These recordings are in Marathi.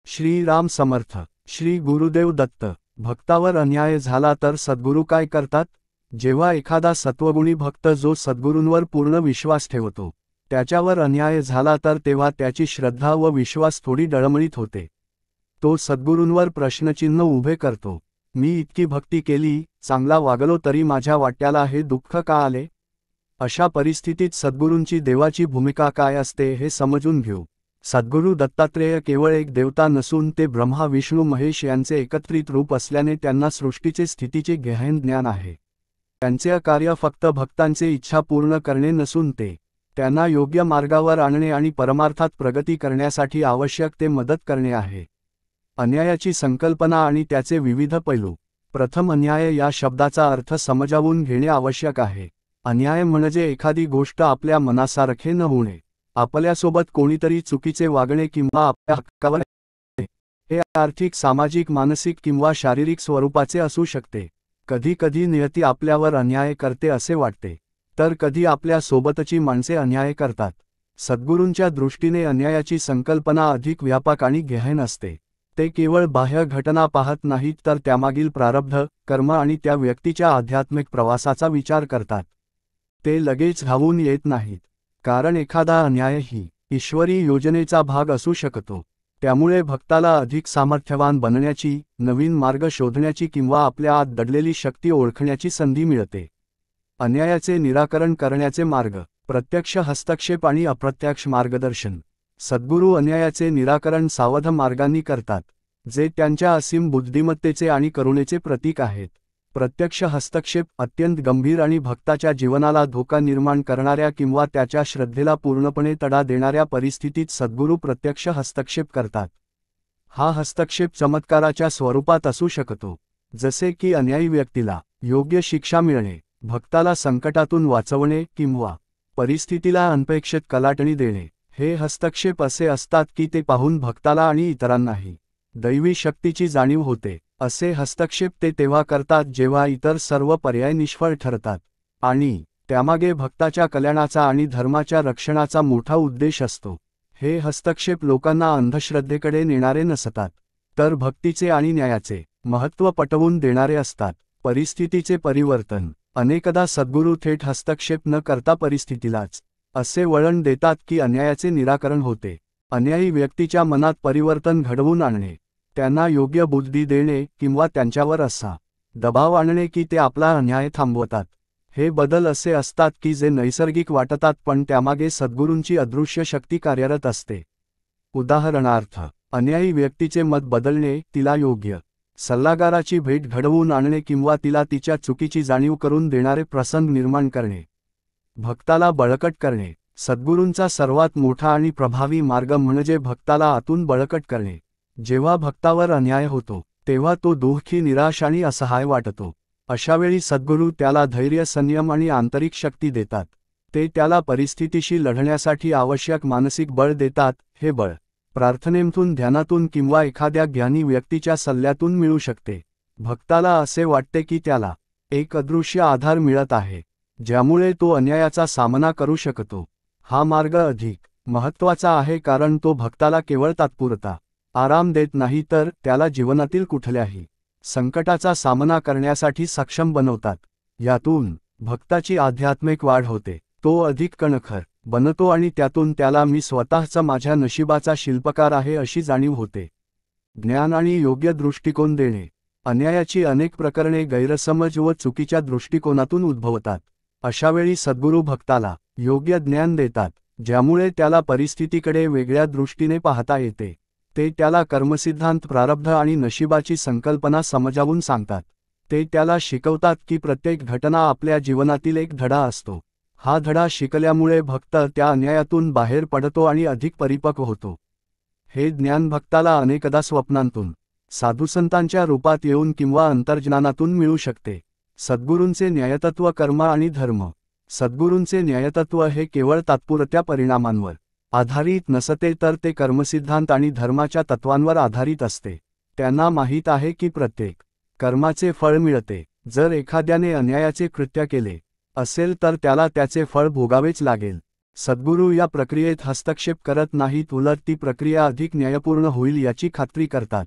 श्रीराम समर्थ. श्री गुरुदेव दत्त. भक्तावर अन्याय झाला तर सद्गुरू काय करतात? जेव्हा एखादा सत्वगुणी भक्त जो सद्गुरूंवर पूर्ण विश्वास ठेवतो, त्याच्यावर अन्याय झाला तर तेव्हा त्याची श्रद्धा व विश्वास थोडी डळमळीत होते. तो सद्गुरूंवर प्रश्नचिन्ह उभे करतो. मी इतकी भक्ती केली, चांगला वागलो तरी माझ्या वाट्याला हे दुःख का आले? अशा परिस्थितीत सद्गुरूंची देवाची भूमिका काय असते हे समजून घेऊ. सद्गुरू दत्तात्रेय केवळ एक देवता नसून ते ब्रह्मा विष्णू महेश यांचे एकत्रित रूप असल्याने त्यांना सृष्टीचे स्थितीचे गहन ज्ञान आहे. त्यांचे कार्य फक्त भक्तांचे इच्छा पूर्ण करणे नसून ते त्यांना योग्य मार्गावर आणणे आणि परमार्थात प्रगती करण्यासाठी आवश्यक ते मदत करणे आहे. अन्यायाची संकल्पना आणि त्याचे विविध पैलू. प्रथम, अन्याय या शब्दाचा अर्थ समजावून घेणे आवश्यक आहे. अन्याय म्हणजे एखादी गोष्ट आपल्या मनासारखे न होणे, आपल्यासोबत कोणीतरी चुकीचे वागणे किंवा आपल्या हक्कावर हे आर्थिक, सामाजिक, मानसिक किंवा शारीरिक स्वरूपाचे असू शकते. कधी कधी नियती आपल्यावर अन्याय करते असे वाटते, तर कधी आपल्या सोबतची माणसे अन्याय करतात. सद्गुरूंच्या दृष्टीने अन्यायाची संकल्पना अधिक व्यापक आणि गहन असते. ते केवळ बाह्य घटना पाहत नाहीत तर त्यामागील प्रारब्ध, कर्म आणि त्या व्यक्तीच्या आध्यात्मिक प्रवासाचा विचार करतात. ते लगेच धावून येत नाहीत, कारण एखादा अन्यायही ईश्वरी योजनेचा भाग असू शकतो. त्यामुळे भक्ताला अधिक सामर्थ्यवान बनण्याची, नवीन मार्ग शोधण्याची किंवा आपल्या आत दडलेली शक्ती ओळखण्याची संधी मिळते. अन्यायाचे निराकरण करण्याचे मार्ग. प्रत्यक्ष हस्तक्षेप आणि अप्रत्यक्ष मार्गदर्शन. सद्गुरू अन्यायाचे निराकरण सावध मार्गांनी करतात, जे त्यांच्या असीम बुद्धिमत्तेचे आणि करुणेचे प्रतीक आहेत. प्रत्यक्ष हस्तक्षेप अत्यंत गंभीर आणि भक्ताच्या जीवनाला धोका निर्माण करणाऱ्या किंवा त्याच्या श्रद्धेला पूर्णपणे तडा देणाऱ्या परिस्थितीत सद्गुरू प्रत्यक्ष हस्तक्षेप करतात. हा हस्तक्षेप चमत्काराच्या स्वरूपात असू शकतो, जसे की अन्यायी व्यक्तीला योग्य शिक्षा मिळणे, भक्ताला संकटातून वाचवणे किंवा परिस्थितीला अनपेक्षित कलाटणी देणे. हे हस्तक्षेप असे असतात की ते पाहून भक्ताला आणि इतरांनाही दैवी शक्तीची जाणीव होते. असे हस्तक्षेप ते तेव्हा करतात जेव्हा इतर सर्व पर्याय निष्फळ ठरतात आणि त्यामागे भक्ताच्या कल्याणाचा आणि धर्माच्या रक्षणाचा मोठा उद्देश असतो. हे हस्तक्षेप लोकांना अंधश्रद्धेकडे नेणारे नसतात, तर भक्तीचे आणि न्यायाचे महत्त्व पटवून देणारे असतात. परिस्थितीचे परिवर्तन. अनेकदा सद्गुरू थेट हस्तक्षेप न करता परिस्थितीलाच असे वळण देतात की अन्यायाचे निराकरण होते. अन्यायी व्यक्तीच्या मनात परिवर्तन घडवून आणणे, त्यांना योग्य बुद्धी देणे किंवा त्यांच्यावर असा दबाव आणणे की ते आपला अन्याय थांबवतात. हे बदल असे असतात की जे नैसर्गिक वाटतात पण त्यामागे सद्गुरूंची अदृश्य शक्ती कार्यरत असते. उदाहरणार्थ, अन्यायी व्यक्तीचे मत बदलणे, तिला योग्य सल्लागाराची भेट घडवून आणणे किंवा तिला तिच्या चुकीची जाणीव करून देणारे प्रसंग निर्माण करणे. भक्ताला बळकट करणे. सद्गुरूंचा सर्वात मोठा आणि प्रभावी मार्ग म्हणजे भक्ताला आतून बळकट करणे. जेव्हा भक्तावर अन्याय होतो, तेव्हा तो दुःखी, निराश आणि असहाय वाटतो. अशावेळी सद्गुरू त्याला धैर्य, संयम आणि आंतरिक शक्ती देतात. ते त्याला परिस्थितीशी लढण्यासाठी आवश्यक मानसिक बळ देतात. हे बळ प्रार्थनेतून, ध्यानातून किंवा एखाद्या ज्ञानी व्यक्तीच्या सल्ल्यातून मिळू शकते. भक्ताला असे वाटते की त्याला एक अदृश्य आधार मिळत आहे, ज्यामुळे तो अन्यायाचा सामना करू शकतो. हा मार्ग अधिक महत्त्वाचा आहे कारण तो भक्ताला केवळ तात्पुरता आराम देत नाही तर त्याला जीवनातील कुठल्याही संकटाचा सामना करण्यासाठी सक्षम बनवतात. यातून भक्ताची आध्यात्मिक वाढ होते, तो अधिक कणखर बनतो आणि त्यातून त्याला मी स्वतःचा, माझ्या नशिबाचा शिल्पकार आहे अशी जाणीव होते. ज्ञान आणि योग्य दृष्टिकोन देणे. अन्यायाची अनेक प्रकरणे गैरसमज व चुकीच्या दृष्टिकोनातून उद्भवतात. अशावेळी सद्गुरू भक्ताला योग्य ज्ञान देतात, ज्यामुळे त्याला परिस्थितीकडे वेगळ्या दृष्टीने पाहता येते. ते त्याला कर्मसिद्धांत, प्रारब्ध आणि नशिबाची संकल्पना समजावून सांगतात. ते त्याला शिकवतात की प्रत्येक घटना आपल्या जीवनातील एक धडा असतो. हा धडा शिकल्यामुळे भक्त त्या अन्यायातून बाहेर पडतो आणि अधिक परिपक्व होतो. हे ज्ञान भक्ताला अनेकदा स्वप्नांतून, साधुसंतांच्या रूपात येऊन किंवा अंतर्ज्ञानातून मिळू शकते. सद्गुरूंचे न्यायतत्व. कर्म आणि धर्म. सद्गुरूंचे न्यायतत्व हे केवळ तात्पुरत्या परिणामांवर आधारित नसते तर ते कर्मसिद्धांत आणि धर्माच्या तत्वांवर आधारित असते. त्यांना माहीत आहे की प्रत्येक कर्माचे फळ मिळते. जर एखाद्याने अन्यायाचे कृत्य केले असेल तर त्याला त्याचे फळ भोगावेच लागेल. सद्गुरू या प्रक्रियेत हस्तक्षेप करत नाहीत, उलट ती प्रक्रिया अधिक न्यायपूर्ण होईल याची खात्री करतात.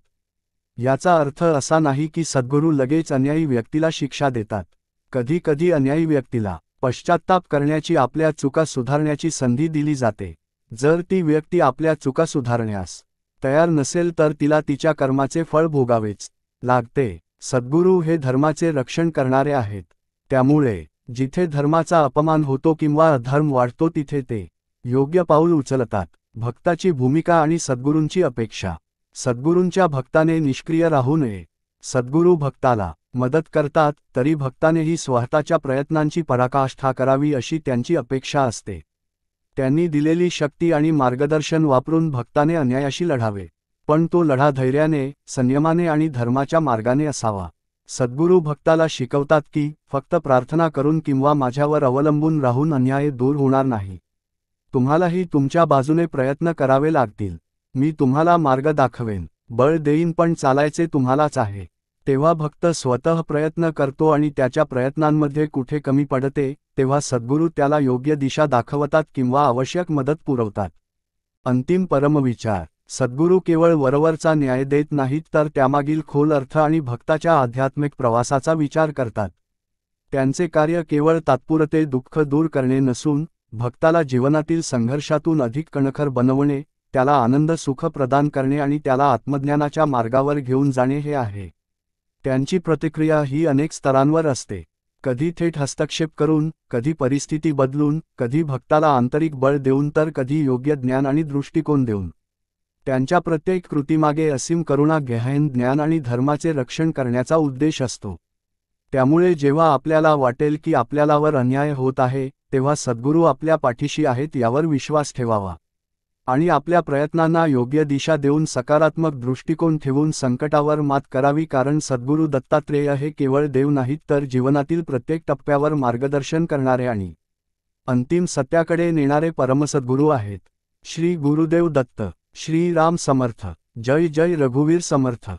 याचा अर्थ असा नाही की सद्गुरू लगेच अन्यायी व्यक्तीला शिक्षा देतात. कधी कधी अन्यायी व्यक्तीला पश्चात्ताप करण्याची, आपल्या चुका सुधारण्याची संधी दिली जाते. जर ती व्यक्ती आपल्या चुका सुधारण्यास तयार नसेल तर तिला तिच्या कर्माचे फळ भोगावेच लागते. सद्गुरू हे धर्माचे रक्षण करणारे आहेत. त्यामुळे जिथे धर्माचा अपमान होतो किंवा अधर्म वाढतो तिथे ते योग्य पाऊल उचलतात. भक्ताची भूमिका आणि सद्गुरूंची अपेक्षा. सद्गुरूंच्या भक्ताने निष्क्रिय राहू नये. सद्गुरू भक्ताला मदत करतात तरी भक्तानेही स्वतःच्या प्रयत्नांची पराकाष्ठा करावी अशी त्यांची अपेक्षा असते. त्यांनी दिलेली शक्ती आणि मार्गदर्शन वापरून भक्ताने अन्यायाशी लढावे, पण तो लढा धैर्याने, संयमाने आणि धर्माच्या मार्गाने असावा. सद्गुरू भक्ताला शिकवतात की फक्त प्रार्थना करून किंवा माझ्यावर अवलंबून राहून अन्याय दूर होणार नाही. तुम्हालाही तुमच्या बाजूने प्रयत्न करावे लागतील. मी तुम्हाला मार्ग दाखवेन, बळ देईन, पण चालायचे तुम्हालाच आहे. तेव्हा भक्त स्वतः प्रयत्न करतो आणि त्याच्या प्रयत्नांमध्ये कुठे कमी पडते तेव्हा सद्गुरू त्याला योग्य दिशा दाखवतात किंवा आवश्यक मदत पुरवतात. अंतिम परमविचार. सद्गुरू केवळ वरवरचा न्याय देत नाहीत तर त्यामागील खोल अर्थ आणि भक्ताच्या आध्यात्मिक प्रवासाचा विचार करतात. त्यांचे कार्य केवळ तात्पुरते दुःख दूर करणे नसून भक्ताला जीवनातील संघर्षातून अधिक कणखर बनवणे, त्याला आनंद सुख प्रदान करणे आणि त्याला आत्मज्ञानाच्या मार्गावर घेऊन जाणे हे आहे. त्यांची प्रतिक्रिया ही अनेक स्तरांवर असते. कधी थेट हस्तक्षेप करून, कधी परिस्थिती बदलून, कधी भक्ताला आंतरिक बळ देऊन तर कधी योग्य ज्ञान आणि दृष्टिकोन देऊन. त्यांच्या प्रत्येक कृतीमागे असीम करुणा, गहन ज्ञान आणि धर्माचे रक्षण करण्याचा उद्देश असतो. त्यामुळे जेव्हा आपल्याला वाटेल की आपल्यालावर अन्याय होत आहे तेव्हा सद्गुरू आपल्या पाठीशी आहेत यावर विश्वास ठेवावा आणि आपल्या प्रयत्नांना योग्य दिशा देऊन सकारात्मक दृष्टिकोन ठेवून संकटावर मात करावी, कारण सद्गुरू दत्तात्रेय हे केवळ देव नाहीत तर जीवनातील प्रत्येक टप्प्यावर मार्गदर्शन करणारे आणि अंतिम सत्याकडे नेणारे परमसद्गुरू आहेत. श्री गुरुदेव दत्त. श्री राम समर्थ. जय जय रघुवीर समर्थ.